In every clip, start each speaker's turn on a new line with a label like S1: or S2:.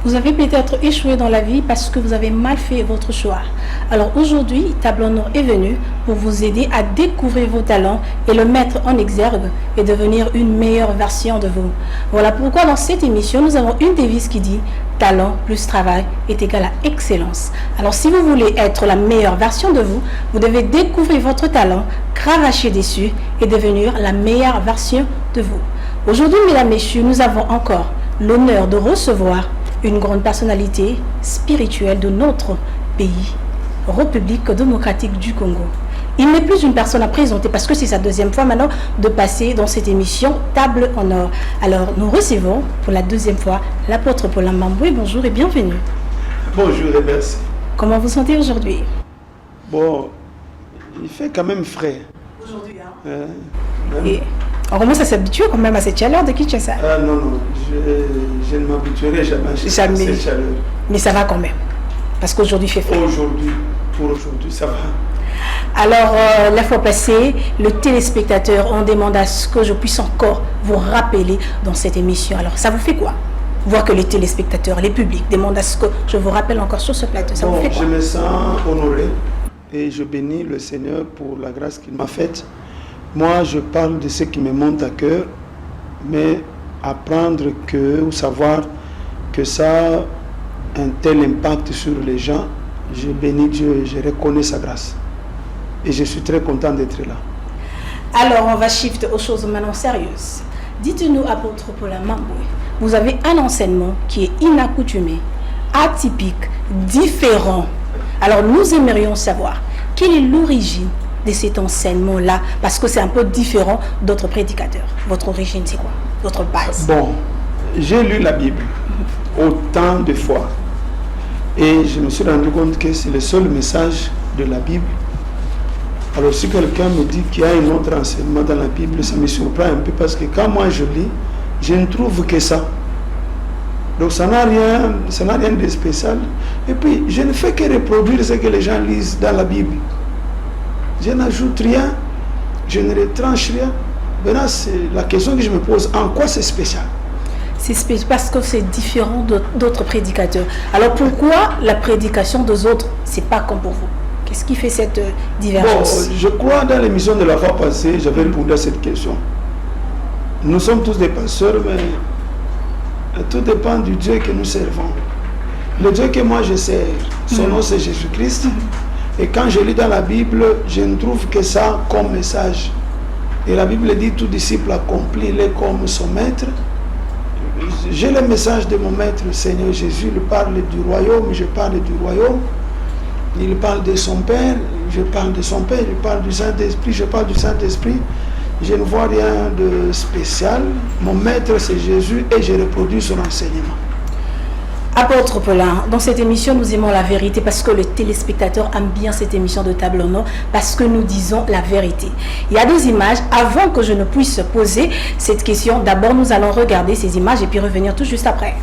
S1: Vous avez peut-être échoué dans la vie parce que vous avez mal fait votre choix. Alors aujourd'hui, Table en Or est venu pour vous aider à découvrir vos talents et le mettre en exergue et devenir une meilleure version de vous. Voilà pourquoi dans cette émission, nous avons une devise qui dit « Talent plus travail est égal à excellence ». Alors si vous voulez être la meilleure version de vous, vous devez découvrir votre talent, cravacher dessus et devenir la meilleure version de vous. Aujourd'hui, mesdames et messieurs, nous avons encore l'honneur de recevoir une grande personnalité spirituelle de notre pays, République démocratique du Congo. Il n'est plus une personne à présenter parce que c'est sa deuxième fois maintenant de passer dans cette émission Table en Or. Alors nous recevons pour la deuxième fois l'apôtre Paulin Mamboué. Bonjour et bienvenue.
S2: Bonjour et merci.
S1: Comment vous sentez aujourd'hui?
S2: Bon, il fait quand même frais.
S1: Aujourd'hui, hein? Et on commence à s'habituer quand même à cette chaleur de Kinshasa.
S2: Ah non, je ne m'habituerai jamais à cette chaleur.
S1: Mais ça va quand même. Parce qu'aujourd'hui, il fait frais.
S2: Pour aujourd'hui, ça va.
S1: Alors, la fois passée, le téléspectateur, on demande à ce que je puisse encore vous rappeler dans cette émission. Alors, ça vous fait quoi? Voir que les téléspectateurs, les publics demandent à ce que je vous rappelle encore sur ce plateau. Ça vous fait quoi?
S2: Je me sens honoré et je bénis le Seigneur pour la grâce qu'il m'a faite. Moi, je parle de ce qui me monte à cœur, mais apprendre ou savoir que ça a un tel impact sur les gens, je bénis Dieu et je reconnais sa grâce. Et je suis très content d'être là.
S1: Alors, on va shift aux choses maintenant sérieuses. Dites-nous, apôtre Paulin Mamboué, vous avez un enseignement qui est inaccoutumé, atypique, différent. Alors, nous aimerions savoir quelle est l'origine de cet enseignement-là, parce que c'est un peu différent d'autres prédicateurs. Votre origine, c'est quoi? Votre base?
S2: Bon, j'ai lu la Bible autant de fois et je me suis rendu compte que c'est le seul message de la Bible. Alors si quelqu'un me dit qu'il y a un autre enseignement dans la Bible, ça me surprend un peu parce que quand moi je lis, je ne trouve que ça. Donc ça n'a rien de spécial. Et puis je ne fais que reproduire ce que les gens lisent dans la Bible. Je n'ajoute rien, je ne retranche rien. Maintenant, c'est la question que je me pose, en quoi c'est spécial?
S1: C'est spécial parce que c'est différent d'autres prédicateurs. Alors pourquoi la prédication des autres, c'est pas comme pour vous? Qu'est-ce qui fait cette divergence?
S2: Bon, je crois dans l'émission de la fois passée, j'avais répondu à cette question. Nous sommes tous des pasteurs, mais tout dépend du Dieu que nous servons. Le Dieu que moi je sers, son nom c'est Jésus-Christ. Et quand je lis dans la Bible, je ne trouve que ça comme message. Et la Bible dit, tout disciple accompli, il est comme son maître. J'ai le message de mon maître, Seigneur Jésus. Il parle du royaume, je parle du royaume. Il parle de son Père, je parle de son Père. Il parle du Saint-Esprit, je parle du Saint-Esprit. Je ne vois rien de spécial. Mon maître, c'est Jésus et je reproduis son enseignement.
S1: Apôtre Paulin, dans cette émission, nous aimons la vérité parce que le téléspectateur aime bien cette émission de Table en Or parce que nous disons la vérité. Il y a des images. Avant que je ne puisse poser cette question, d'abord nous allons regarder ces images et puis revenir tout juste après.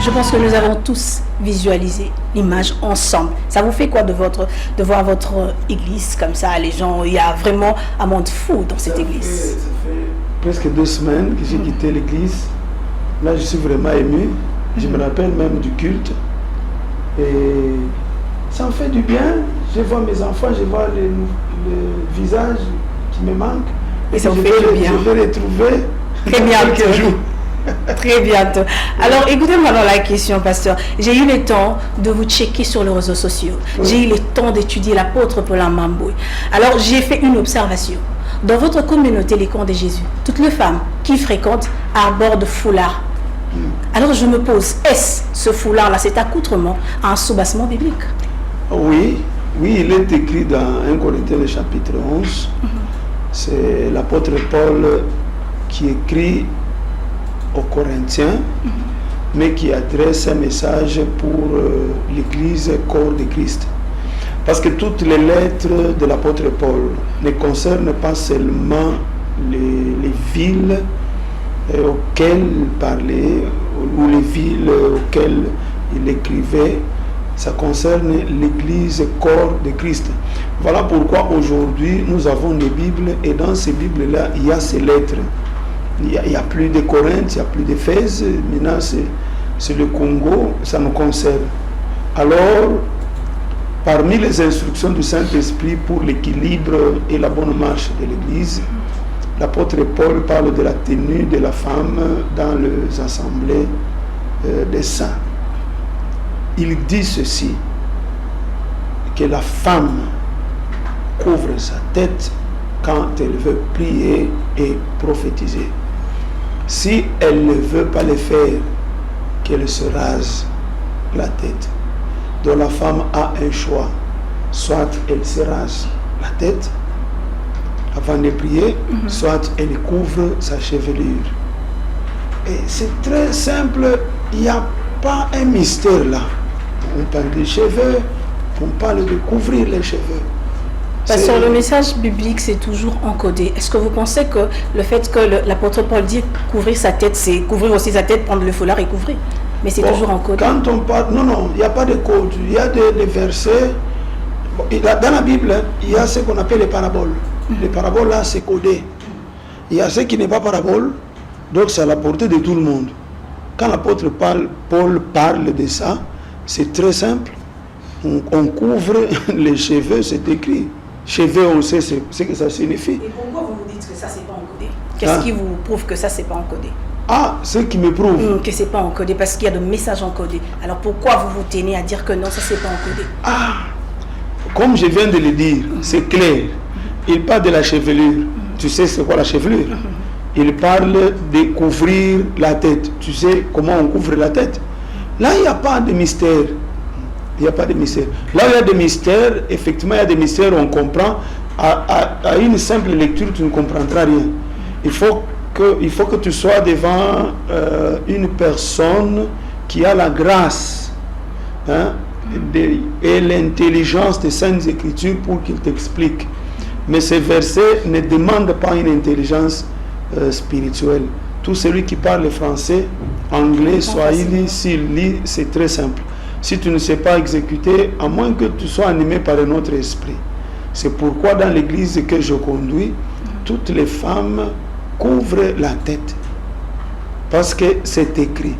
S1: Je pense que nous avons tous visualisé l'image ensemble. Ça vous fait quoi de voir votre église comme ça? Les gens, il y a vraiment un monde fou dans cette église.
S2: Ça fait presque 2 semaines que j'ai quitté l'église. Là, je suis vraiment ému. Je me rappelle même du culte. Et ça me fait du bien. Je vois mes enfants, je vois le visage qui me manque.
S1: Et ça me fait du bien.
S2: Je vais retrouver
S1: très bien
S2: quelques jours.
S1: Très bientôt. Alors, écoutez-moi dans la question, pasteur. J'ai eu le temps de vous checker sur les réseaux sociaux. Oui. J'ai eu le temps d'étudier l'apôtre Paul Mambouy. Alors, j'ai fait une observation. Dans votre communauté, les camps de Jésus, toutes les femmes qui fréquentent abordent foulard. Alors, je me pose, est-ce ce foulard-là, cet accoutrement, un soubassement biblique?
S2: Oui, il est écrit dans 1 Corinthiens, le chapitre 11. C'est l'apôtre Paul qui écrit aux Corinthiens, mais qui adresse un message pour l'Église, corps de Christ. Parce que toutes les lettres de l'apôtre Paul ne concernent pas seulement les villes auxquelles il parlait, ou les villes auxquelles il écrivait. Ça concerne l'Église, corps de Christ. Voilà pourquoi aujourd'hui nous avons des Bibles, et dans ces Bibles-là, il y a ces lettres. Il n'y a plus de Corinthe, il n'y a plus d'Éphèse, maintenant c'est le Congo, ça nous concerne. Alors, parmi les instructions du Saint-Esprit pour l'équilibre et la bonne marche de l'Église, l'apôtre Paul parle de la tenue de la femme dans les assemblées des saints. Il dit ceci, que la femme couvre sa tête quand elle veut prier et prophétiser. Si elle ne veut pas le faire, qu'elle se rase la tête. Donc la femme a un choix. Soit elle se rase la tête avant de prier, soit elle couvre sa chevelure. Et c'est très simple, il n'y a pas un mystère là. On parle des cheveux, on parle de couvrir les cheveux.
S1: Parce que le message biblique, c'est toujours encodé. Est-ce que vous pensez que le fait que l'apôtre Paul dit couvrir sa tête, c'est couvrir aussi sa tête, prendre le foulard et couvrir? Mais c'est toujours encodé.
S2: Quand on parle, non, il n'y a pas de code. Il y a des versets. Bon, dans la Bible, il y a ce qu'on appelle les paraboles. Les paraboles là, c'est codé. Il y a ce qui n'est pas parabole, donc c'est à la portée de tout le monde. Quand l'apôtre Paul parle de ça, c'est très simple. On couvre les cheveux, c'est écrit. Cheveux, on sait ce que ça signifie.
S1: Et pourquoi vous vous dites que ça, c'est pas encodé? Qu'est-ce qui vous prouve que ça, c'est pas encodé?
S2: Ah, ce qui me prouve
S1: que c'est pas encodé, parce qu'il y a de messages encodés. Alors pourquoi vous vous tenez à dire que non, ça, c'est pas encodé?
S2: Ah, comme je viens de le dire, c'est clair. Il parle de la chevelure. Tu sais c'est quoi la chevelure? Il parle de couvrir la tête. Tu sais comment on couvre la tête? Là, il n'y a pas de mystère. Il n'y a pas de mystère. Là où il y a des mystères, effectivement, il y a des mystères, on comprend. À une simple lecture, tu ne comprendras rien. Il faut que tu sois devant une personne qui a la grâce et l'intelligence des Saintes Écritures pour qu'il t'explique. Mais ces versets ne demandent pas une intelligence spirituelle. Tout celui qui parle français, anglais, swahili, s'il lit, c'est très simple. Si tu ne sais pas exécuter, à moins que tu sois animé par un autre esprit. C'est pourquoi dans l'église que je conduis, toutes les femmes couvrent la tête. Parce que c'est écrit.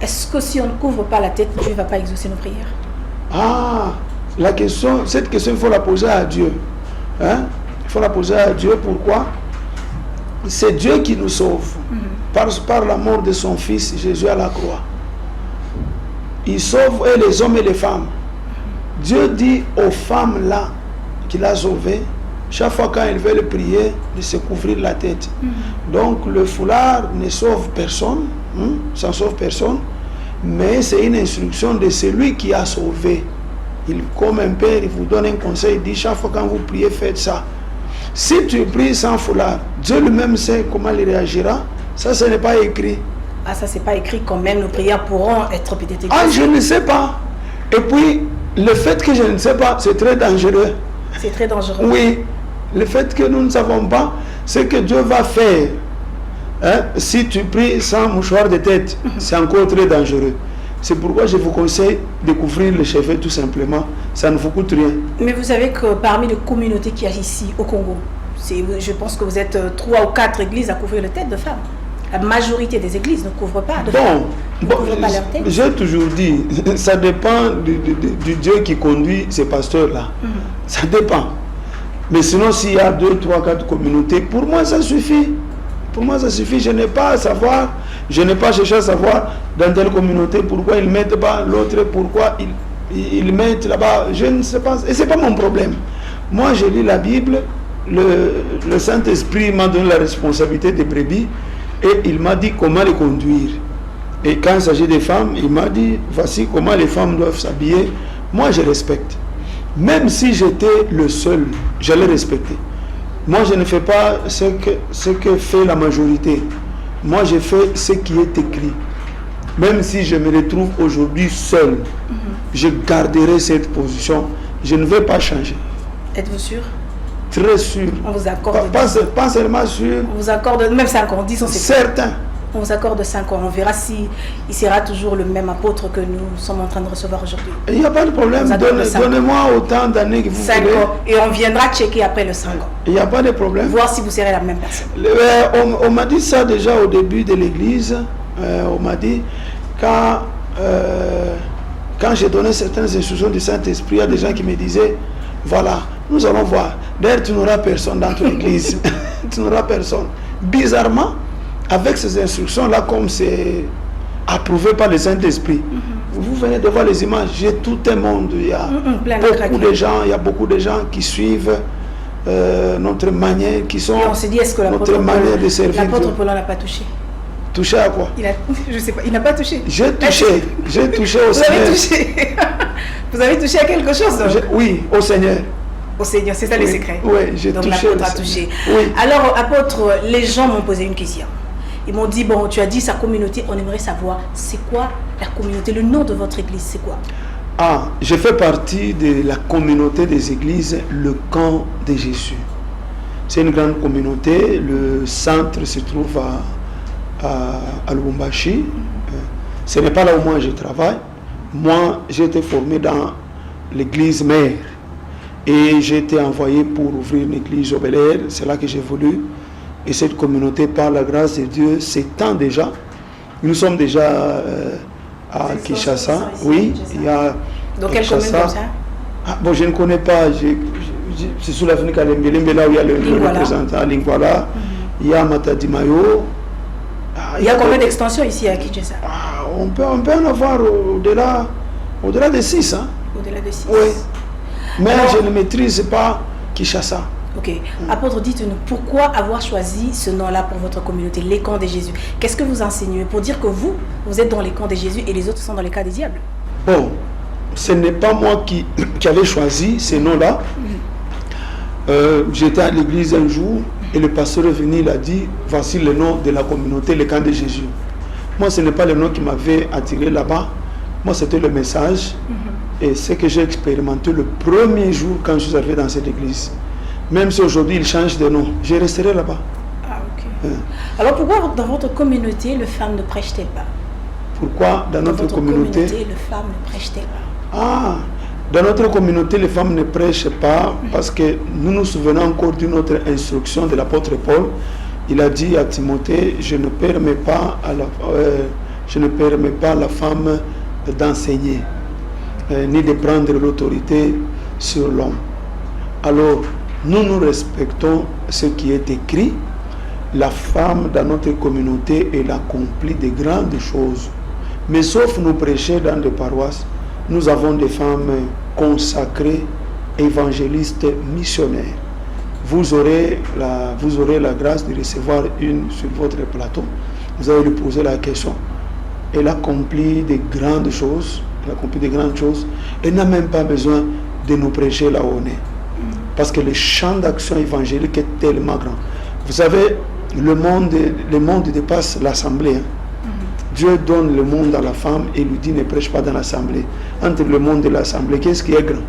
S1: Est-ce que si on ne couvre pas la tête, Dieu ne va pas exaucer nos prières?
S2: Ah, cette question, il faut la poser à Dieu. Il faut la poser à Dieu. Pourquoi? C'est Dieu qui nous sauve. Par la mort de son Fils, Jésus à la croix. Il sauve les hommes et les femmes. Dieu dit aux femmes là qu'il a sauvées, chaque fois quand elles veulent prier, de se couvrir la tête. Donc le foulard ne sauve personne, ça ne sauve personne, mais c'est une instruction de celui qui a sauvé. Comme un père, il vous donne un conseil, il dit chaque fois quand vous priez, faites ça. Si tu pries sans foulard, Dieu lui-même sait comment il réagira. Ça, ce n'est pas écrit.
S1: Ah, ça, c'est pas écrit quand même, nos prières pourront être peut-être exaucées.
S2: Ah, je ne sais pas. Et puis, le fait que je ne sais pas, c'est très dangereux.
S1: C'est très dangereux.
S2: Oui, le fait que nous ne savons pas, c'est que Dieu va faire. Si tu pries sans mouchoir de tête, c'est encore très dangereux. C'est pourquoi je vous conseille de couvrir les cheveux tout simplement. Ça ne vous coûte rien. Mais
S1: vous savez que parmi les communautés qu'il y a ici au Congo, je pense que vous êtes 3 ou 4 églises à couvrir la tête de femmes. La majorité des églises ne couvrent pas de femmes. Ne couvrent pas leur tête.
S2: J'ai toujours dit, ça dépend du Dieu qui conduit ces pasteurs-là. Ça dépend. Mais sinon, s'il y a 2, 3, 4 communautés, pour moi, ça suffit. Pour moi, ça suffit. Je n'ai pas à savoir, je n'ai pas cherché à savoir dans telle communauté pourquoi ils ne mettent pas l'autre, pourquoi ils mettent là-bas. Je ne sais pas. Et ce n'est pas mon problème. Moi, je lis la Bible. Le Saint-Esprit m'a donné la responsabilité des brebis et il m'a dit comment les conduire. Et quand il s'agit des femmes, il m'a dit voici comment les femmes doivent s'habiller. Moi, je respecte. Même si j'étais le seul, j'allais respecter. Moi, je ne fais pas ce que fait la majorité. Moi, je fais ce qui est écrit. Même si je me retrouve aujourd'hui seul, je garderai cette position. Je ne vais pas changer.
S1: Êtes-vous sûr?
S2: Très sûr.
S1: On vous accorde
S2: pas seulement sûr.
S1: On vous accorde même 5 ans, disons c'est
S2: certain.
S1: On vous accorde 5 ans. On verra si il sera toujours le même apôtre que nous sommes en train de recevoir aujourd'hui.
S2: Il n'y a pas de problème. Donnez-moi autant d'années que vous voulez.
S1: 5 ans. Et on viendra checker après le 5 ans.
S2: Il n'y a pas de problème.
S1: Voir si vous serez la même personne.
S2: On m'a dit ça déjà au début de l'église. On m'a dit quand j'ai donné certaines instructions du Saint-Esprit, il y a des gens qui me disaient voilà, nous allons voir. D'ailleurs, tu n'auras personne dans ton église. Tu n'auras personne. Bizarrement, avec ces instructions-là, comme c'est approuvé par le Saint-Esprit, vous venez de voir les images, j'ai tout un monde. Il y a beaucoup de gens qui suivent notre manière, qui sont
S1: et on s'est dit, est-ce que
S2: notre manière de servir.
S1: L'apôtre Paul n'a pas touché?
S2: Touché à quoi?
S1: Je sais pas, il n'a pas touché.
S2: J'ai touché au Seigneur.
S1: Vous avez touché? Vous avez touché à quelque chose?
S2: Oui, au Seigneur.
S1: Au Seigneur, c'est ça le secret.
S2: Oui, j'ai touché.
S1: Donc l'apôtre a touché.
S2: Oui.
S1: Alors, apôtre, les gens m'ont posé une question. Ils m'ont dit, bon, tu as dit sa communauté, on aimerait savoir, c'est quoi la communauté? Le nom de votre église, c'est quoi?
S2: Ah, je fais partie de la communauté des églises, le camp de Jésus. C'est une grande communauté. Le centre se trouve à Lubumbashi. Ce n'est pas là où moi je travaille. Moi, j'ai été formé dans l'église mère. Et j'ai été envoyé pour ouvrir une église au Bel-Air. C'est là que j'ai voulu. Et cette communauté, par la grâce de Dieu, s'étend déjà. Nous sommes déjà à Kinshasa. Oui, il y a.
S1: Dans quelle commune comme ça?
S2: Ah, bon, je ne connais pas. C'est sous l'avenue Kalembelembe, là où il y a le représentant Lingwala. Il y a Matadimayo.
S1: Il y a combien d'extensions ici à Kinshasa?
S2: On peut en avoir au-delà de 6. Hein?
S1: Au-delà de 6.
S2: Oui. Mais alors, je ne maîtrise pas Kinshasa.
S1: Ok. Apôtre, dites-nous, pourquoi avoir choisi ce nom-là pour votre communauté, les camps de Jésus? Qu'est-ce que vous enseignez? Pour dire que vous êtes dans les camps de Jésus et les autres sont dans les camps des diables?
S2: Bon, ce n'est pas moi qui avais choisi ce nom-là. J'étais à l'église un jour et le pasteur est venu, il a dit, voici le nom de la communauté, les camps de Jésus. Moi, ce n'est pas le nom qui m'avait attiré là-bas. Moi, c'était le message. Et ce que j'ai expérimenté le premier jour quand je suis arrivé dans cette église. Même si aujourd'hui il change de nom, je resterai là-bas.
S1: Ah, ok. Alors pourquoi dans votre communauté, les femmes ne prêchent-elles pas?
S2: Pourquoi dans notre communauté,
S1: les femmes ne prêchent-elles pas?
S2: Ah, dans notre communauté, les femmes ne prêchent pas parce que nous nous souvenons encore d'une autre instruction de l'apôtre Paul. Il a dit à Timothée, je ne permets pas à la femme d'enseigner. Ni de prendre l'autorité sur l'homme. Alors, nous respectons ce qui est écrit. La femme dans notre communauté, elle accomplit de grandes choses. Mais sauf nous prêcher dans des paroisses, nous avons des femmes consacrées, évangélistes, missionnaires. Vous aurez la grâce de recevoir une sur votre plateau. Vous allez lui poser la question. Elle accomplit de grandes choses. Elle accomplit de grandes choses. Elle n'a même pas besoin de nous prêcher là où on est. Parce que le champ d'action évangélique est tellement grand. Vous savez, le monde dépasse l'assemblée. Dieu donne le monde à la femme et lui dit ne prêche pas dans l'assemblée. Entre le monde et l'assemblée, qu'est-ce qui est grand?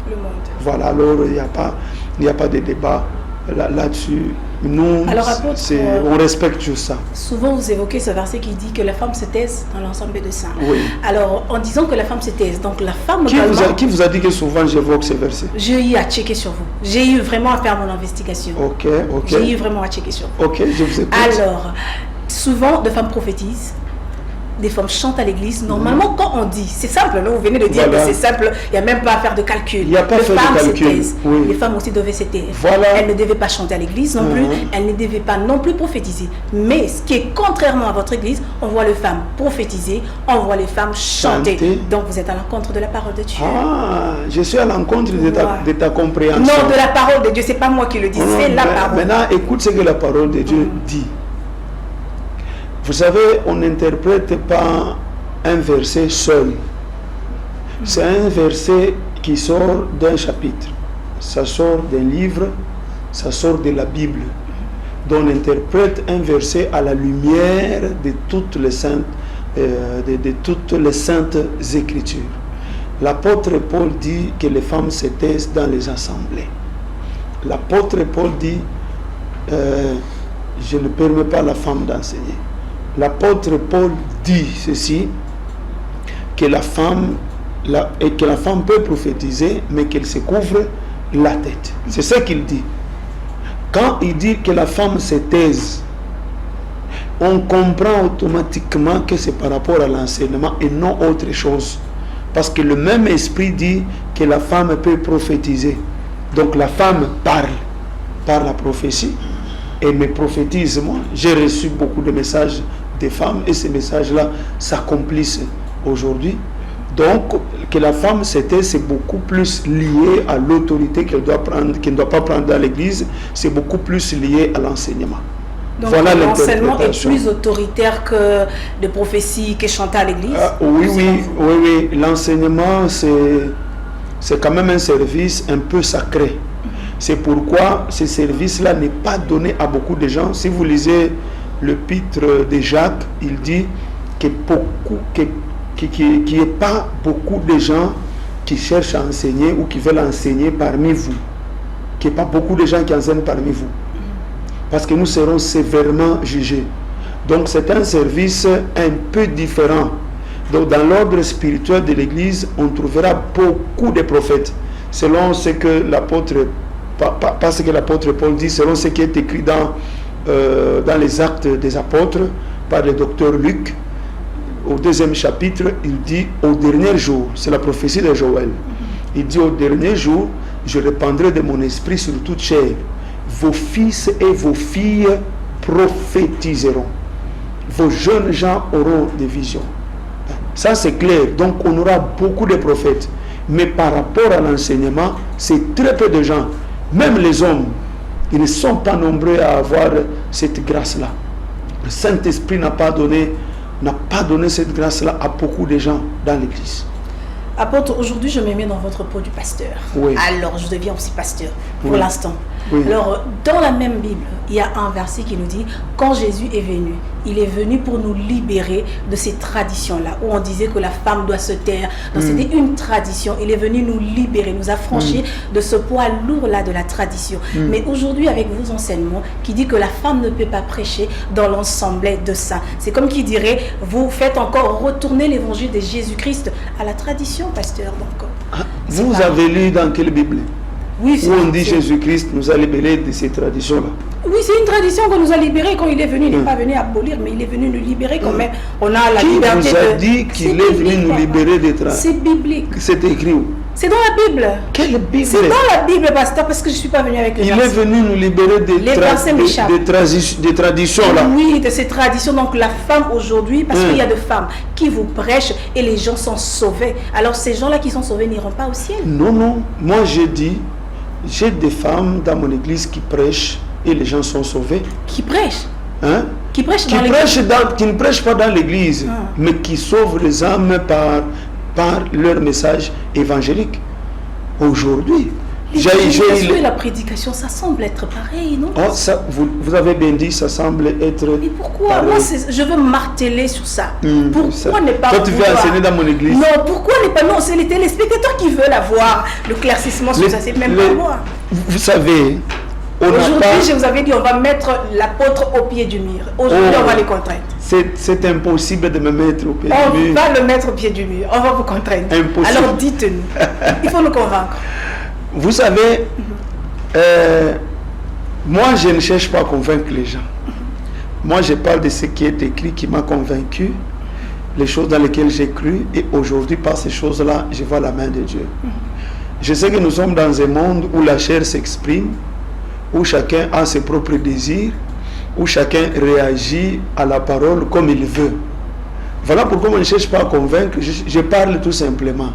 S1: Le monde.
S2: Voilà, alors il n'y a pas de débat là-dessus. Nous, on respecte tout ça.
S1: Souvent, vous évoquez ce verset qui dit que la femme se taise dans l'ensemble des saints.
S2: Oui.
S1: Alors, en disant que la femme se taise, donc la femme...
S2: Qui vous a dit que souvent j'évoque ce verset?
S1: J'ai eu à checker sur vous. J'ai eu vraiment à faire mon investigation.
S2: Ok.
S1: J'ai eu vraiment à checker sur vous.
S2: Ok, je vous écoute.
S1: Alors, souvent, de femmes prophétisent. des femmes chantent à l'église. Normalement, quand on dit, c'est simple, non? Vous venez de dire
S2: Voilà.
S1: que c'est simple, il n'y a même pas à faire de calcul.
S2: Il n'y a pas
S1: Les
S2: fait de
S1: femmes se
S2: calcul.
S1: taisent.
S2: Oui.
S1: Les femmes aussi devaient se taire.
S2: Voilà.
S1: Elles ne devaient pas chanter à l'église non plus, elles ne devaient pas non plus prophétiser. Mais ce qui est contrairement à votre église, on voit les femmes prophétiser, on voit les femmes chanter. Donc vous êtes à l'encontre de la parole de Dieu.
S2: Ah, je suis à l'encontre de
S1: Voilà.
S2: ta compréhension.
S1: Non, de la parole de Dieu, c'est pas moi qui le dis, c'est la parole.
S2: Maintenant, écoute ce que la parole de Dieu dit. Vous savez, on n'interprète pas un verset seul. C'est un verset qui sort d'un chapitre. Ça sort d'un livre, ça sort de la Bible. Donc on interprète un verset à la lumière de toutes les saintes, de toutes les saintes écritures. L'apôtre Paul dit que les femmes se taisent dans les assemblées. L'apôtre Paul dit, je ne permets pas à la femme d'enseigner. L'apôtre Paul dit ceci, que la femme peut prophétiser, mais qu'elle se couvre la tête. C'est ce qu'il dit. Quand il dit que la femme se taise, on comprend automatiquement que c'est par rapport à l'enseignement et non autre chose. Parce que le même esprit dit que la femme peut prophétiser. Donc la femme parle par la prophétie et me prophétise moi. J'ai reçu beaucoup de messages des femmes et ces messages-là s'accomplissent aujourd'hui. Donc, que la femme c'était, c'est beaucoup plus lié à l'autorité qu'elle doit prendre, qu'elle ne doit pas prendre dans l'église, c'est beaucoup plus lié à l'enseignement.
S1: Donc
S2: voilà
S1: l'enseignement est
S2: l'interprétation.
S1: plus autoritaire que de prophétie que chanter à l'église.
S2: Oui, l'enseignement c'est quand même un service un peu sacré. C'est pourquoi ce service-là n'est pas donné à beaucoup de gens. Si vous lisez l'épître de Jacques, il dit qu'il n'y ait pas beaucoup de gens qui cherchent à enseigner ou qui veulent enseigner parmi vous. Qu'il n'y ait pas beaucoup de gens qui enseignent parmi vous. Parce que nous serons sévèrement jugés. Donc c'est un service un peu différent. Donc dans l'ordre spirituel de l'Église, on trouvera beaucoup de prophètes. Selon ce que l'apôtre, pas ce que l'apôtre Paul dit, selon ce qui est écrit dans les actes des apôtres par le docteur Luc, au 2e chapitre, il dit au dernier jour, c'est la prophétie de Joël, il dit au dernier jour, je répandrai de mon esprit sur toute chair, vos fils et vos filles prophétiseront, vos jeunes gens auront des visions. Ça c'est clair, donc on aura beaucoup de prophètes, mais par rapport à l'enseignement, c'est très peu de gens, même les hommes, ils ne sont pas nombreux à avoir cette grâce-là. Le Saint-Esprit n'a pas donné cette grâce-là à beaucoup de gens dans l'Église.
S1: Apôtre, aujourd'hui je me mets dans votre peau du pasteur.
S2: Oui.
S1: Alors je deviens aussi pasteur pour
S2: Oui.
S1: l'instant.
S2: Oui.
S1: Alors dans la même Bible, il y a un verset qui nous dit, quand Jésus est venu, il est venu pour nous libérer de ces traditions-là, où on disait que la femme doit se taire. Donc c'était une tradition. Il est venu nous libérer, nous affranchir de ce poids lourd-là de la tradition. Mais aujourd'hui, avec vos enseignements, qui dit que la femme ne peut pas prêcher dans l'ensemble de ça. C'est comme qui dirait, vous faites encore retourner l'évangile de Jésus-Christ à la tradition, pasteur. Donc,
S2: Vous avez lu dans quelle Bible?
S1: oui,
S2: Où on dit Jésus-Christ nous a libérés de ces traditions-là.
S1: Oui, c'est une tradition qu'on nous a libérés quand il est venu. Il n'est pas venu abolir, mais il est venu nous libérer quand même. On a la
S2: Qui
S1: liberté
S2: vous a
S1: de...
S2: dit qu'il
S1: C'est
S2: est venu
S1: biblique,
S2: nous
S1: papa.
S2: libérer des traditions?
S1: C'est biblique.
S2: C'est écrit où?
S1: C'est dans la Bible.
S2: Quelle Bible?
S1: C'est dans la Bible, pasteur, parce que je ne suis pas venu avec les
S2: Il est
S1: versets.
S2: venu nous libérer
S1: Les versets m'échappent.
S2: des traditions là.
S1: Oui, de ces traditions. Donc la femme aujourd'hui, parce qu'il y a de femmes qui vous prêchent et les gens sont sauvés. Alors ces gens-là qui sont sauvés n'iront pas au ciel.
S2: Non, non. Moi j'ai dit, j'ai des femmes dans mon église qui prêchent et les gens sont sauvés.
S1: Qui prêchent.
S2: Hein?
S1: Qui prêchent dans l'église.
S2: Qui ne prêchent pas dans l'église, mais qui sauvent les âmes par leur message évangélique. Aujourd'hui,
S1: Est-ce que la prédication, ça semble être pareil, non?
S2: Oh, ça, vous avez bien dit, ça semble être...
S1: Mais pourquoi?
S2: pareil.
S1: Moi, je veux marteler sur ça. Pourquoi
S2: ça.
S1: ne pas
S2: Toi, tu veux
S1: vouloir...
S2: enseigner dans mon église?
S1: Non, pourquoi ne pas... Non, c'est les téléspectateurs qui veulent avoir le claircissement sur ça. C'est même pas moi.
S2: Vous savez, on n'a
S1: Aujourd'hui,
S2: pas...
S1: je vous avais dit, on va mettre l'apôtre au pied du mur. Aujourd'hui, on va les contraindre.
S2: C'est impossible de me mettre au pied
S1: On
S2: du mur.
S1: va le mettre au pied du mur. On va vous contraindre.
S2: Impossible.
S1: Alors, dites-nous. Il faut nous convaincre.
S2: Vous savez, moi, je ne cherche pas à convaincre les gens. Moi, je parle de ce qui est écrit qui m'a convaincu. les choses dans lesquelles j'ai cru, et aujourd'hui, par ces choses-là, je vois la main de Dieu. Je sais que nous sommes dans un monde où la chair s'exprime, où chacun a ses propres désirs, où chacun réagit à la parole comme il veut. Voilà pourquoi on ne cherche pas à convaincre, je parle tout simplement.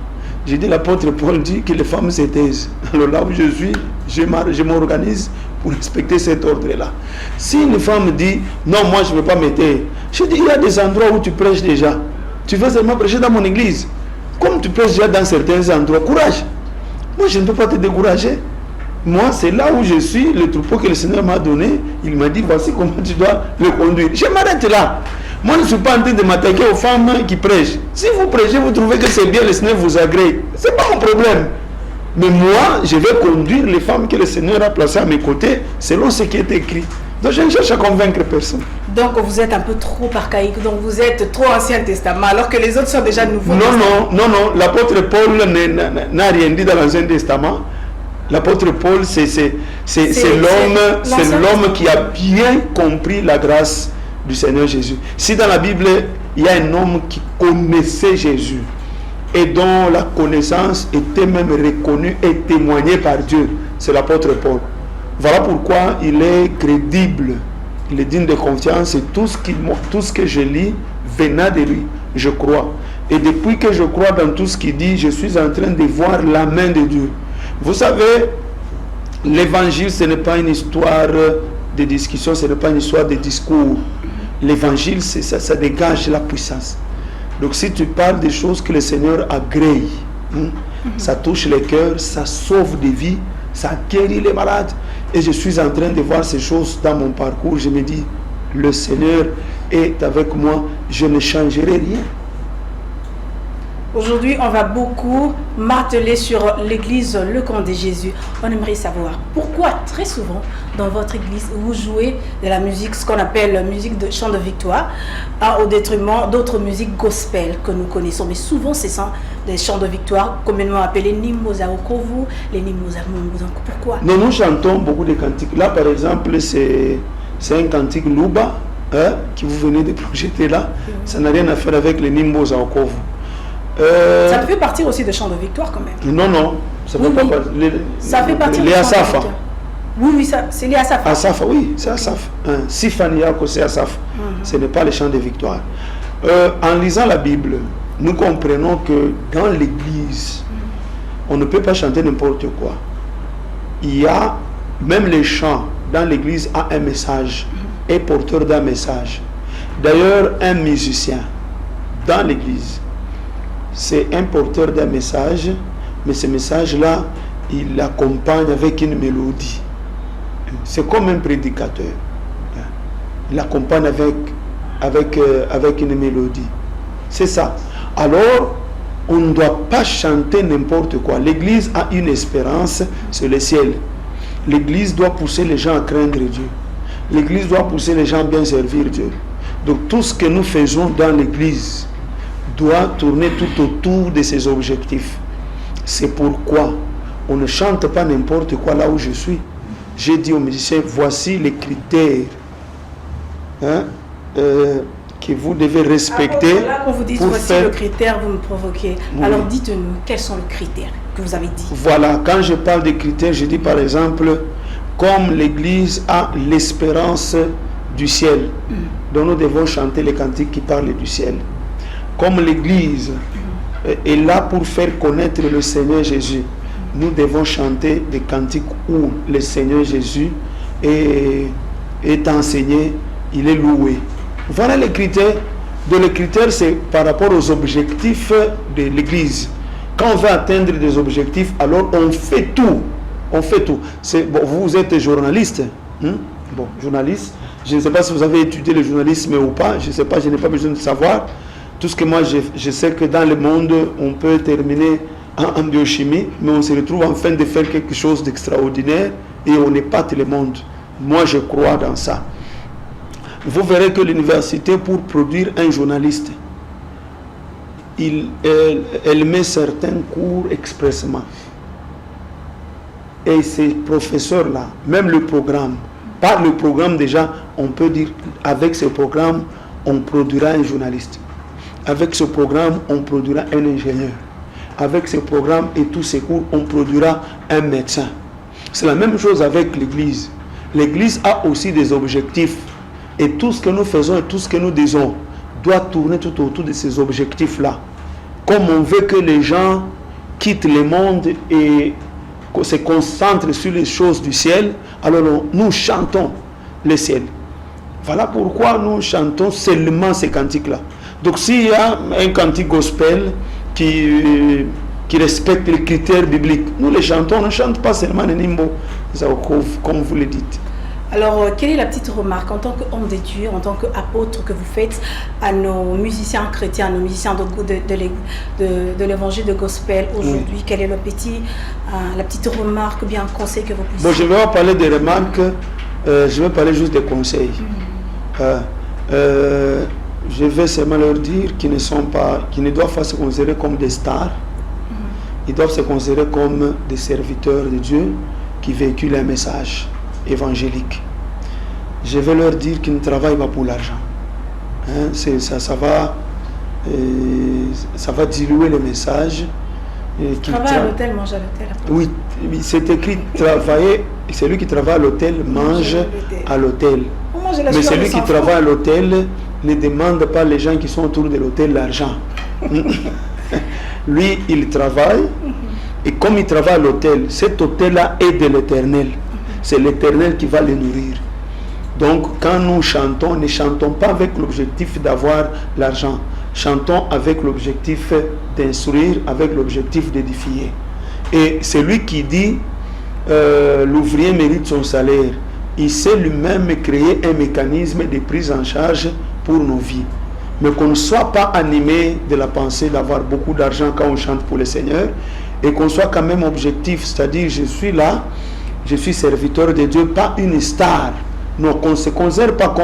S2: J'ai dit, l'apôtre Paul dit que les femmes se taisent. Alors là où je suis, je m'organise pour respecter cet ordre-là. Si une femme dit, non, moi je ne veux pas me taire, je dis, il y a des endroits où tu prêches déjà. Tu veux seulement prêcher dans mon église. Comme tu prêches déjà dans certains endroits, courage. Moi, je ne peux pas te décourager. Moi, c'est là où je suis, le troupeau que le Seigneur m'a donné. Il m'a dit, voici comment tu dois le conduire. Je m'arrête là. Moi, je ne suis pas en train de m'attaquer aux femmes qui prêchent. Si vous prêchez, vous trouvez que c'est bien, le Seigneur vous agrée. Ce n'est pas mon problème. Mais moi, je vais conduire les femmes que le Seigneur a placées à mes côtés selon ce qui est écrit. Donc, je ne cherche à convaincre personne.
S1: Donc, vous êtes un peu trop archaïque, donc vous êtes trop Ancien Testament, alors que les autres sont déjà Nouveau Testament.
S2: Non. L'apôtre Paul n'a rien dit dans l'Ancien Testament. L'apôtre Paul, c'est l'homme qui a bien compris la grâce du Seigneur Jésus. Si dans la Bible, il y a un homme qui connaissait Jésus et dont la connaissance était même reconnue et témoignée par Dieu, c'est l'apôtre Paul. Voilà pourquoi il est crédible, il est digne de confiance, et tout ce que je lis venant de lui, je crois. Et depuis que je crois dans tout ce qu'il dit, je suis en train de voir la main de Dieu. Vous savez, l'évangile, ce n'est pas une histoire de discussion, ce n'est pas une histoire de discours. L'évangile, ça dégage la puissance. Donc si tu parles des choses que le Seigneur agrée, ça touche les cœurs, ça sauve des vies, ça guérit les malades. Et je suis en train de voir ces choses dans mon parcours. Je me dis, le Seigneur est avec moi, je ne changerai rien.
S1: Aujourd'hui, on va beaucoup marteler sur l'église Le Camp de Jésus. On aimerait savoir pourquoi très souvent dans votre église vous jouez de la musique, ce qu'on appelle la musique de chant de victoire, au détriment d'autres musiques gospel que nous connaissons. Mais souvent, ce sont des chants de victoire communément appelés Nimboza Okovu, les Nimboza Mungu. Donc pourquoi?
S2: Nous chantons beaucoup de cantiques. Là, par exemple, c'est un cantique Luba que vous venez de projeter là. Ça n'a rien à faire avec les Nimboza Okovu.
S1: Ça fait partie aussi de chants de victoire quand même.
S2: Non, ça ne fait pas partie.
S1: Ça fait partie
S2: de Asafa.
S1: Oui, c'est les Asafa.
S2: Asafa, oui, c'est Asafa. Sifaniako, c'est Asafa. Ce n'est pas les chants de victoire. En lisant la Bible, nous comprenons que dans l'église, on ne peut pas chanter n'importe quoi. Il y a, même les chants dans l'église a un message, est porteur d'un message. D'ailleurs, un musicien dans l'église, c'est un porteur d'un message, mais ce message-là, il l'accompagne avec une mélodie. C'est comme un prédicateur. Il l'accompagne avec une mélodie. C'est ça. Alors, on ne doit pas chanter n'importe quoi. L'église a une espérance sur le ciel. L'église doit pousser les gens à craindre Dieu. L'église doit pousser les gens à bien servir Dieu. Donc tout ce que nous faisons dans l'église doit tourner tout autour de ces objectifs. C'est pourquoi on ne chante pas n'importe quoi là où je suis. J'ai dit aux musiciens, voici les critères que vous devez respecter.
S1: Là, quand vous dites voici le critère, vous me provoquez. Oui. Alors dites-nous, quels sont les critères que vous avez dit?
S2: Voilà, quand je parle des critères, je dis par exemple, comme l'Église a l'espérance du ciel, donc nous devons chanter les cantiques qui parlent du ciel. Comme l'Église est là pour faire connaître le Seigneur Jésus, nous devons chanter des cantiques où le Seigneur Jésus est enseigné, il est loué. Voilà les critères. Donc les critères, c'est par rapport aux objectifs de l'Église. Quand on veut atteindre des objectifs, alors on fait tout. On fait tout. Bon, vous êtes journaliste. Bon, journaliste. Je ne sais pas si vous avez étudié le journalisme ou pas. Je ne sais pas, je n'ai pas besoin de savoir. Tout ce que moi, je sais que dans le monde, on peut terminer en biochimie, mais on se retrouve en train de faire quelque chose d'extraordinaire et on épate le monde. Moi, je crois dans ça. Vous verrez que l'université, pour produire un journaliste, elle met certains cours expressément. Et ces professeurs-là, même le programme, par le programme déjà, on peut dire, avec ce programme, on produira un journaliste. avec ce programme, on produira un ingénieur. Avec ce programme et tous ces cours, on produira un médecin. C'est la même chose avec l'Église. L'Église a aussi des objectifs. Et tout ce que nous faisons et tout ce que nous disons doit tourner tout autour de ces objectifs-là. Comme on veut que les gens quittent le monde et se concentrent sur les choses du ciel, alors nous chantons le ciel. Voilà pourquoi nous chantons seulement ces cantiques-là. Donc s'il y a un cantique gospel qui respecte les critères bibliques, nous les chantons, on ne chante pas seulement les nimbo, comme vous le dites.
S1: Alors, quelle est la petite remarque en tant qu'homme de Dieu, en tant qu'apôtre que vous faites à nos musiciens chrétiens, à nos musiciens de l'évangile de gospel aujourd'hui? Quelle est la petite remarque ou bien un conseil que vous puissiez?
S2: Bon, je ne vais pas parler des remarques, je vais parler juste des conseils. Je vais seulement leur dire qu'ils ne doivent pas se considérer comme des stars. Ils doivent se considérer comme des serviteurs de Dieu qui véhiculent un message évangélique. Je vais leur dire qu'ils ne travaillent pas pour l'argent. Hein, ça va diluer le message.
S1: Travailler à l'hôtel, manger à l'hôtel.
S2: Oui, c'est écrit travailler. Celui qui travaille à l'hôtel mange à l'hôtel. Mais celui qui travaille à l'hôtel ne demande pas les gens qui sont autour de l'hôtel l'argent. Lui, il travaille. Et comme il travaille à l'hôtel, cet hôtel-là est de l'Éternel. C'est l'Éternel qui va les nourrir. Donc, quand nous chantons, ne chantons pas avec l'objectif d'avoir l'argent. Chantons avec l'objectif d'instruire, avec l'objectif d'édifier. Et celui qui dit l'ouvrier mérite son salaire, il sait lui-même créer un mécanisme de prise en charge pour nos vies. Mais qu'on ne soit pas animé de la pensée d'avoir beaucoup d'argent quand on chante pour le Seigneur, et qu'on soit quand même objectif, c'est-à-dire je suis là, je suis serviteur de Dieu, pas une star. Non, qu'on ne se considère pas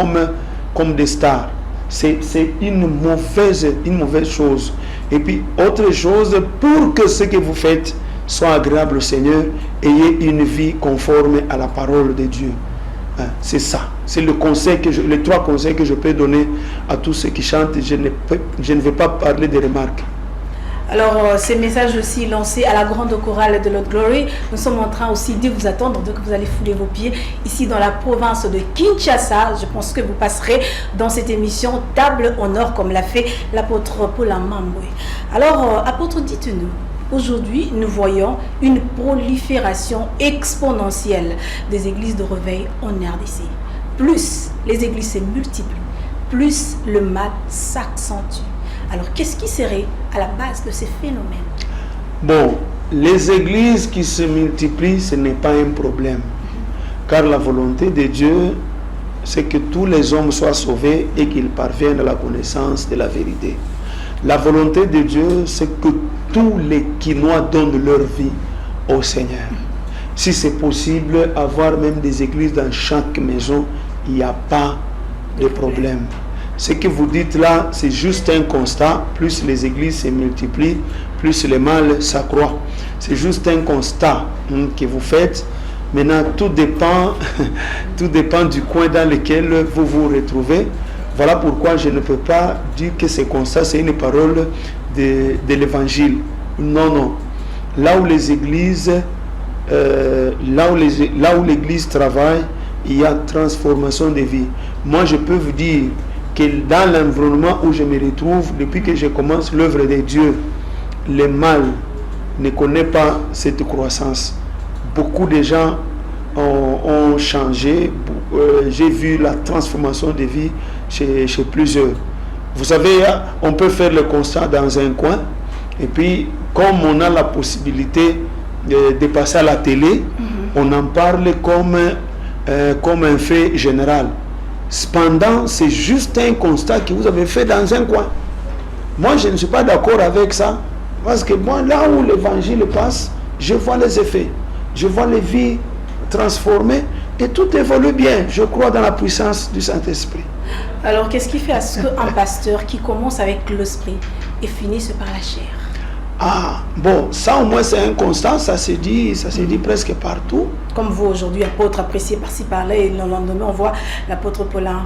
S2: comme des stars. C'est une mauvaise chose. Et puis, autre chose, pour que ce que vous faites soit agréable au Seigneur, ayez une vie conforme à la parole de Dieu. Hein, c'est ça. C'est les 3 conseils que je peux donner à tous ceux qui chantent. Je ne vais pas parler des remarques.
S1: Alors, ces messages aussi lancés à la grande chorale de Lord Glory, nous sommes en train aussi de vous attendre, donc vous allez fouler vos pieds ici dans la province de Kinshasa. Je pense que vous passerez dans cette émission Table en or comme l'a fait l'apôtre Paulin Mamboué. Alors, apôtre, dites-nous, aujourd'hui, nous voyons une prolifération exponentielle des églises de réveil en RDC. Plus les églises se multiplient, plus le mal s'accentue. Alors, qu'est-ce qui serait à la base de ces phénomènes?
S2: Bon, les églises qui se multiplient, ce n'est pas un problème. Car la volonté de Dieu, c'est que tous les hommes soient sauvés et qu'ils parviennent à la connaissance de la vérité. La volonté de Dieu, c'est que tous les Quinois donnent leur vie au Seigneur. Si c'est possible, avoir même des églises dans chaque maison, il n'y a pas de problème. Ce que vous dites là, c'est juste un constat. Plus les églises se multiplient, plus le mal s'accroît. C'est juste un constat que vous faites. Maintenant, tout dépend du coin dans lequel vous vous retrouvez. Voilà pourquoi je ne peux pas dire que ce constat, c'est une parole de l'évangile. Non, non. Là où les églises, là où l'église travaille, il y a transformation de vie. Moi, je peux vous dire que dans l'environnement où je me retrouve, depuis que je commence l'œuvre de Dieu, le mal ne connaît pas cette croissance. Beaucoup de gens ont changé. J'ai vu la transformation de vie chez plusieurs. Vous savez, on peut faire le constat dans un coin, et puis comme on a la possibilité de passer à la télé, on en parle comme un fait général. Cependant, c'est juste un constat que vous avez fait dans un coin. Moi, je ne suis pas d'accord avec ça. Parce que moi, là où l'évangile passe, je vois les effets. Je vois les vies transformées et tout évolue bien. Je crois dans la puissance du Saint-Esprit.
S1: Alors, qu'est-ce qui fait à ce qu'un pasteur qui commence avec l'esprit et finisse par la chair?
S2: Ah, bon, ça au moins c'est un constat, ça se dit presque partout.
S1: Comme vous aujourd'hui, apôtre apprécié par-ci par-là, et le lendemain on voit l'apôtre Paulin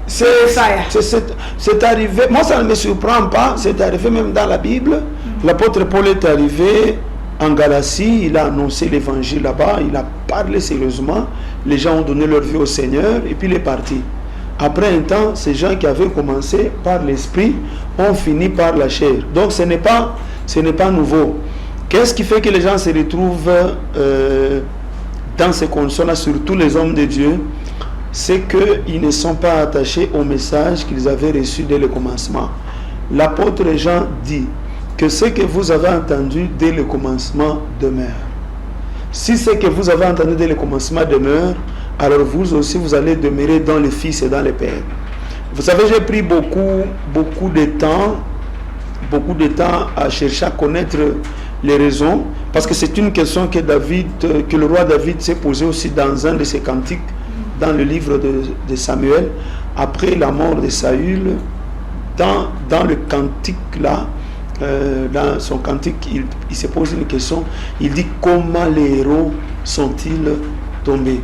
S2: C'est arrivé, moi ça ne me surprend pas, c'est arrivé même dans la Bible. L'apôtre Paul est arrivé en Galatie, il a annoncé l'évangile là-bas, il a parlé sérieusement, les gens ont donné leur vie au Seigneur et puis il est parti. Après un temps, ces gens qui avaient commencé par l'esprit ont fini par la chair. Donc ce n'est pas nouveau. Qu'est-ce qui fait que les gens se retrouvent dans ces conditions-là, surtout les hommes de Dieu? C'est qu'ils ne sont pas attachés au message qu'ils avaient reçu dès le commencement. L'apôtre Jean dit que ce que vous avez entendu dès le commencement demeure. Si ce que vous avez entendu dès le commencement demeure, alors vous aussi vous allez demeurer dans le Fils et dans le Père. Vous savez, j'ai pris beaucoup de temps à chercher à connaître les raisons, parce que c'est une question que le roi David s'est posée aussi dans un de ses cantiques, dans le livre de Samuel, après la mort de Saül. Dans le cantique là, dans son cantique, il se pose une question. Il dit: comment les héros sont-ils tombés?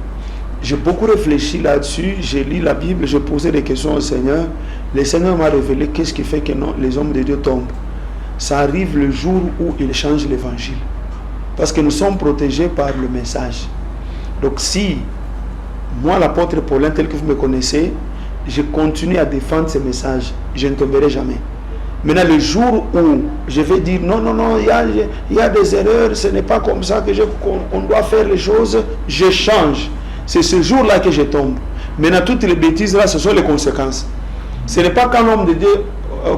S2: J'ai beaucoup réfléchi là-dessus, j'ai lu la Bible, j'ai posé des questions au Seigneur. Le Seigneur m'a révélé qu'est-ce qui fait que les hommes de Dieu tombent. Ça arrive le jour où ils changent l'évangile. Parce que nous sommes protégés par le message. Donc si moi, l'apôtre Paulin, tel que vous me connaissez, je continue à défendre ce message, je ne tomberai jamais. Maintenant, le jour où je vais dire non, il y a des erreurs, ce n'est pas comme ça qu'on doit faire les choses, je change. C'est ce jour-là que je tombe. Maintenant, toutes les bêtises là, ce sont les conséquences. Ce n'est pas quand l'homme de Dieu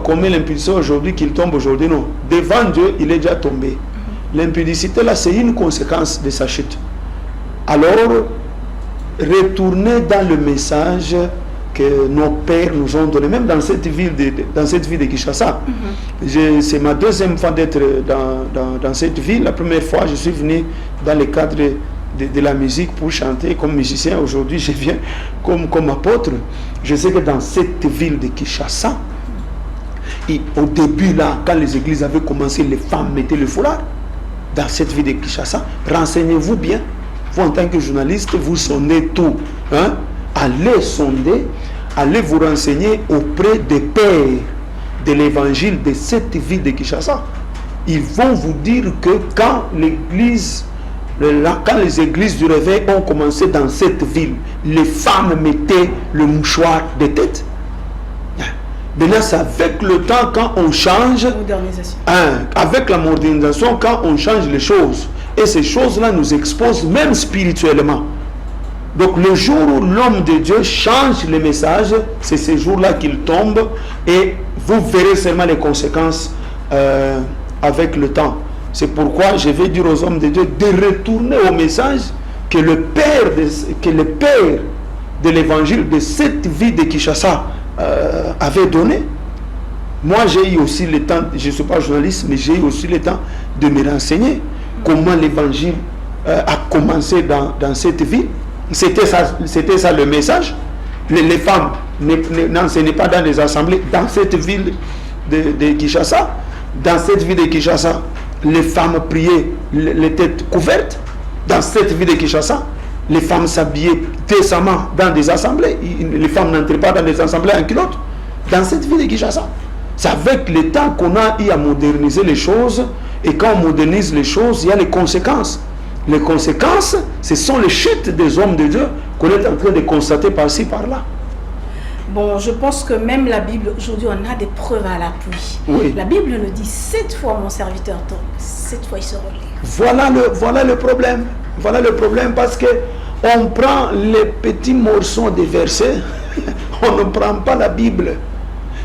S2: commet l'impudicité aujourd'hui qu'il tombe aujourd'hui, non. Devant Dieu, il est déjà tombé. L'impudicité là, c'est une conséquence de sa chute. Alors, retournez dans le message que nos pères nous ont donné, même dans cette ville de Kinshasa. C'est ma deuxième fois d'être dans cette ville. La première fois, je suis venu dans le cadre de la musique pour chanter comme musicien. Aujourd'hui, je viens comme apôtre. Je sais que dans cette ville de Kinshasa, et au début, là, quand les églises avaient commencé, les femmes mettaient le foulard. Dans cette ville de Kinshasa, renseignez-vous bien. Vous, en tant que journaliste, vous sondez tout. Hein? Allez sonder, allez vous renseigner auprès des pères de l'évangile de cette ville de Kinshasa. Ils vont vous dire que quand les églises du réveil ont commencé dans cette ville, les femmes mettaient le mouchoir de tête. Maintenant, c'est avec le temps, quand on change, avec la modernisation, quand on change les choses, et ces choses-là nous exposent même spirituellement. Donc le jour où l'homme de Dieu change le message, c'est ce jour-là qu'il tombe, et vous verrez seulement les conséquences avec le temps. C'est pourquoi je vais dire aux hommes de Dieu de retourner au message que le père de l'évangile de cette ville de Kinshasa avait donné. Moi, j'ai eu aussi le temps, je ne suis pas journaliste, mais j'ai eu aussi le temps de me renseigner comment l'évangile a commencé dans cette ville. C'était ça le message. Les femmes n'enseignaient pas dans les assemblées. Dans cette ville de Kinshasa, les femmes priaient les têtes couvertes. Dans cette ville de Kinshasa, les femmes s'habillaient décemment dans des assemblées. Les femmes n'entraient pas dans des assemblées en culotte. Dans cette ville de Kinshasa. C'est avec le temps qu'on a eu à moderniser les choses. Et quand on modernise les choses, il y a les conséquences. Les conséquences, ce sont les chutes des hommes de Dieu qu'on est en train de constater par-ci, par-là.
S1: Bon, je pense que même la Bible, aujourd'hui, on a des preuves à l'appui.
S2: Oui.
S1: La Bible nous dit 7 fois mon serviteur tombe, 7 fois il se relève.
S2: Voilà le problème. Voilà le problème, parce que on prend les petits morceaux des versets, on ne prend pas la Bible.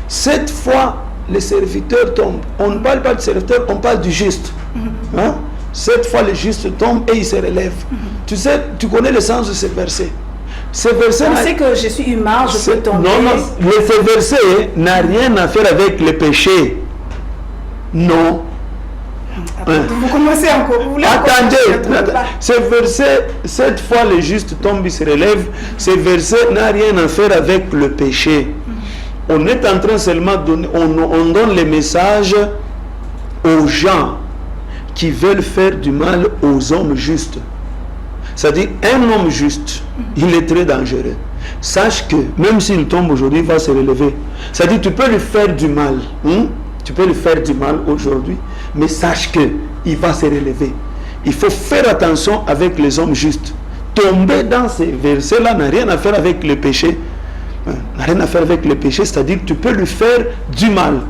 S2: 7 fois, le serviteur tombe. On ne parle pas du serviteur, on parle du juste. Hein? 7 fois, le juste tombe et il se relève. Tu sais, tu connais le sens de ce verset. Ce verset,
S1: on sait que je suis humain, je peux tomber.
S2: Non, ce verset n'a rien à faire avec le péché. Non.
S1: Vous commencez encore. Vous voulez
S2: attendez. Ce verset, 7 fois le juste tombe, il se relève. Ce verset n'a rien à faire avec le péché. On est en train seulement de donner, on donne les messages aux gens qui veulent faire du mal aux hommes justes. C'est-à-dire, un homme juste, il est très dangereux. sache que même s'il tombe aujourd'hui, il va se relever. C'est-à-dire, tu peux lui faire du mal. Tu peux lui faire du mal aujourd'hui, mais sache qu'il va se relever. Il faut faire attention avec les hommes justes. Tomber dans ces versets-là n'a rien à faire avec le péché. N'a rien à faire avec le péché, c'est-à-dire que tu peux lui faire du mal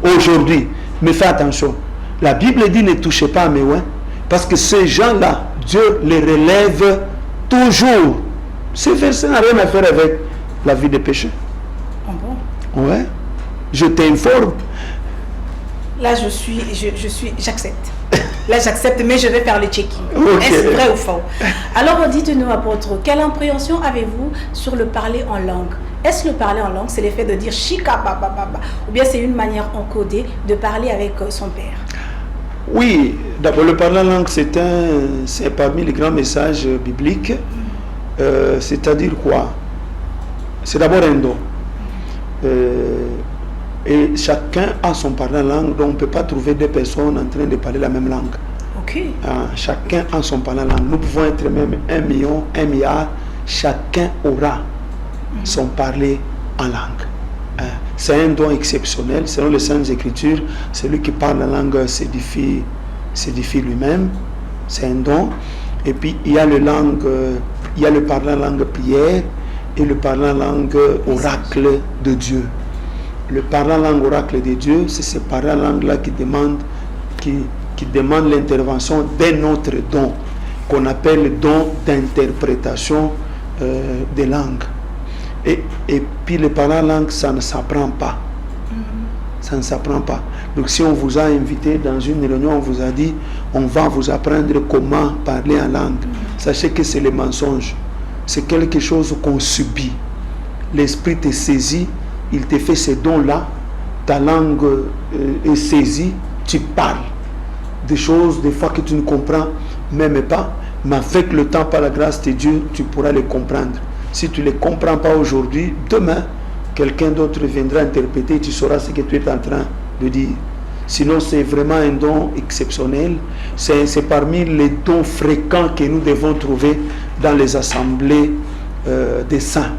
S2: aujourd'hui, mais fais attention. La Bible dit ne touchez pas à mes oins, parce que ces gens-là, Dieu les relève toujours. Ces versets n'ont rien à faire avec la vie de péché.
S1: Ah bon?
S2: Ouais. Je t'informe.
S1: Là, j'accepte. Là, j'accepte, mais je vais faire le check-in.
S2: Okay.
S1: Est-ce vrai ou faux? Alors, dites-nous, apôtre, quelle appréhension avez-vous sur le parler en langue? Est-ce le parler en langue, c'est le fait de dire chika baba baba, ou bien c'est une manière encodée de parler avec son père?
S2: Oui, d'abord le parler en langue, c'est parmi les grands messages bibliques. C'est-à-dire quoi? C'est d'abord un don. Et chacun a son parler en langue, donc on ne peut pas trouver deux personnes en train de parler la même langue.
S1: Ok.
S2: Chacun a son parler en langue. Nous pouvons être même 1 million, 1 milliard, chacun aura son parler en langue. C'est un don exceptionnel. Selon les Saintes Écritures, celui qui parle la langue s'édifie lui-même. C'est un don. Et puis il y a le parler en langue prière et le parler en langue oracle de Dieu. Le parler en langue oracle de Dieu, c'est ce parler en langue-là qui demande l'intervention d'un autre don, qu'on appelle le don d'interprétation des langues. Et puis le parler en langue, ça ne s'apprend pas. Ça ne s'apprend pas. Donc si on vous a invité dans une réunion, on vous a dit, on va vous apprendre comment parler en langue. Sachez que c'est le mensonge. C'est quelque chose qu'on subit. L'esprit te saisit, il te fait ces dons-là, ta langue est saisie, tu parles des choses des fois que tu ne comprends même pas, mais avec le temps, par la grâce de Dieu, tu pourras les comprendre. Si tu ne les comprends pas aujourd'hui, demain, quelqu'un d'autre viendra interpréter et tu sauras ce que tu es en train de dire. Sinon, c'est vraiment un don exceptionnel. C'est parmi les dons fréquents que nous devons trouver dans les assemblées des saints.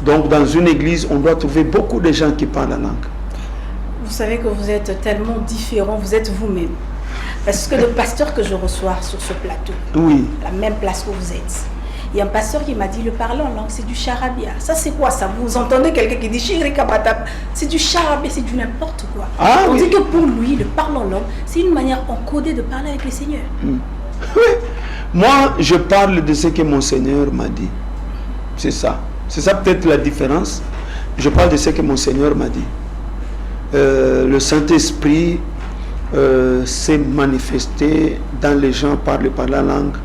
S2: Donc, dans une église, on doit trouver beaucoup de gens qui parlent la langue.
S1: Vous savez que vous êtes tellement différent, vous êtes vous-même. Parce que le pasteur que je reçois sur ce plateau,
S2: oui,
S1: la même place où vous êtes, il y a un pasteur qui m'a dit, le parler en langue, c'est du charabia. Ça, c'est quoi ça? Vous entendez quelqu'un qui dit chirikabatap, c'est du charabia, c'est du n'importe quoi. On dit que pour lui, le parler en langue, c'est une manière encodée de parler avec le Seigneur.
S2: Oui. Moi, je parle de ce que mon Seigneur m'a dit. C'est ça. C'est ça peut-être la différence. Je parle de ce que mon Seigneur m'a dit. Le Saint-Esprit s'est manifesté dans les gens par le parler en langue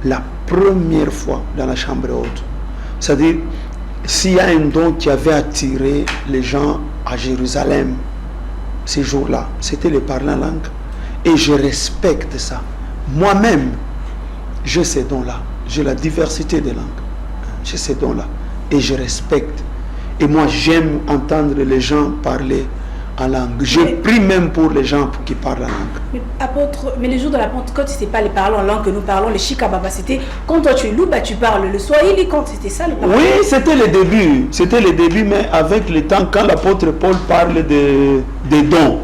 S2: la première fois dans la chambre haute. C'est-à-dire, s'il y a un don qui avait attiré les gens à Jérusalem ces jours-là, c'était le parler en langue. Et je respecte ça. Moi-même, j'ai ces dons-là. J'ai la diversité des langues. J'ai ces dons-là. Et je respecte. Et moi, j'aime entendre les gens parler en langue. Je prie même pour les gens qui parlent la langue.
S1: Mais le jour de la Pentecôte, ce n'était pas les parler en langue que nous parlons, les chikababa. C'était quand toi tu es loup, tu parles le swahili, quand c'était ça le parler.
S2: Oui, c'était le début. C'était le début, mais avec le temps, quand l'apôtre Paul parle des dons,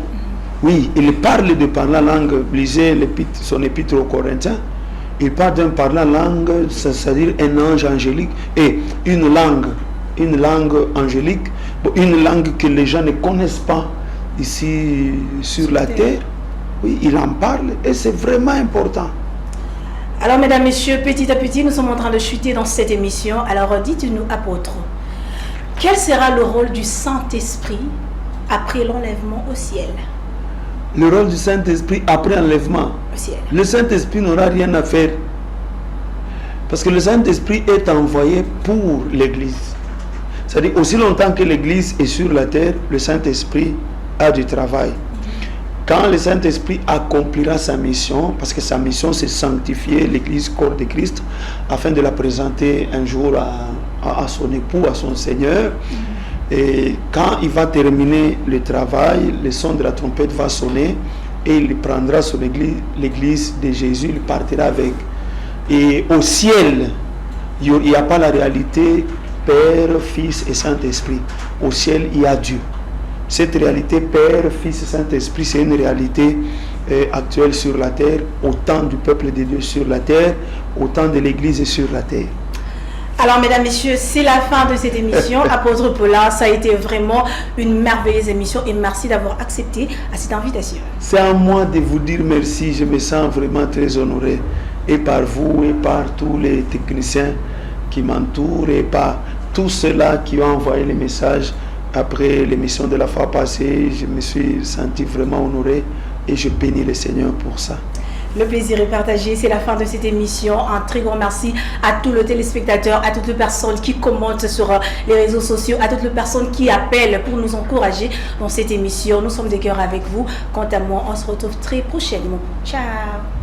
S2: oui, il parle de parler en langue. Lisez son épître aux Corinthiens. Il parle d'un parler en langue, c'est-à-dire un ange angélique, et une langue angélique, une langue que les gens ne connaissent pas ici sur la terre. Oui, il en parle et c'est vraiment important.
S1: Alors, mesdames, messieurs, petit à petit, nous sommes en train de chuter dans cette émission. Alors, dites-nous, apôtres, quel sera le rôle du Saint-Esprit après l'enlèvement au ciel?
S2: Le rôle du Saint-Esprit après l'enlèvement
S1: au ciel. Le
S2: Saint-Esprit n'aura rien à faire. Parce que le Saint-Esprit est envoyé pour l'Église. C'est-à-dire, aussi longtemps que l'Église est sur la terre, le Saint-Esprit a du travail. Quand le Saint-Esprit accomplira sa mission, parce que sa mission c'est sanctifier l'Église corps de Christ, afin de la présenter un jour à son époux, à son Seigneur. Et quand il va terminer le travail, le son de la trompette va sonner et il prendra son l'église de Jésus, il partira avec. Et au ciel, il n'y a pas la réalité Père, Fils et Saint-Esprit. Au ciel, il y a Dieu. Cette réalité, Père, Fils et Saint-Esprit, c'est une réalité actuelle sur la terre, au temps du peuple de Dieu sur la terre, au temps de l'Église sur la terre.
S1: Alors, mesdames, messieurs, c'est la fin de cette émission. Apôtre Paulin, ça a été vraiment une merveilleuse émission et merci d'avoir accepté à cette invitation.
S2: C'est à moi de vous dire merci. Je me sens vraiment très honoré. Et par vous, et par tous les techniciens qui m'entourent, et par tous ceux-là qui ont envoyé les messages après l'émission de la fois passée. Je me suis senti vraiment honoré et je bénis le Seigneur pour ça.
S1: Le plaisir est partagé, c'est la fin de cette émission. Un très grand merci à tous les téléspectateurs, à toutes les personnes qui commentent sur les réseaux sociaux, à toutes les personnes qui appellent pour nous encourager dans cette émission. Nous sommes de cœur avec vous. Quant à moi, on se retrouve très prochainement. Ciao!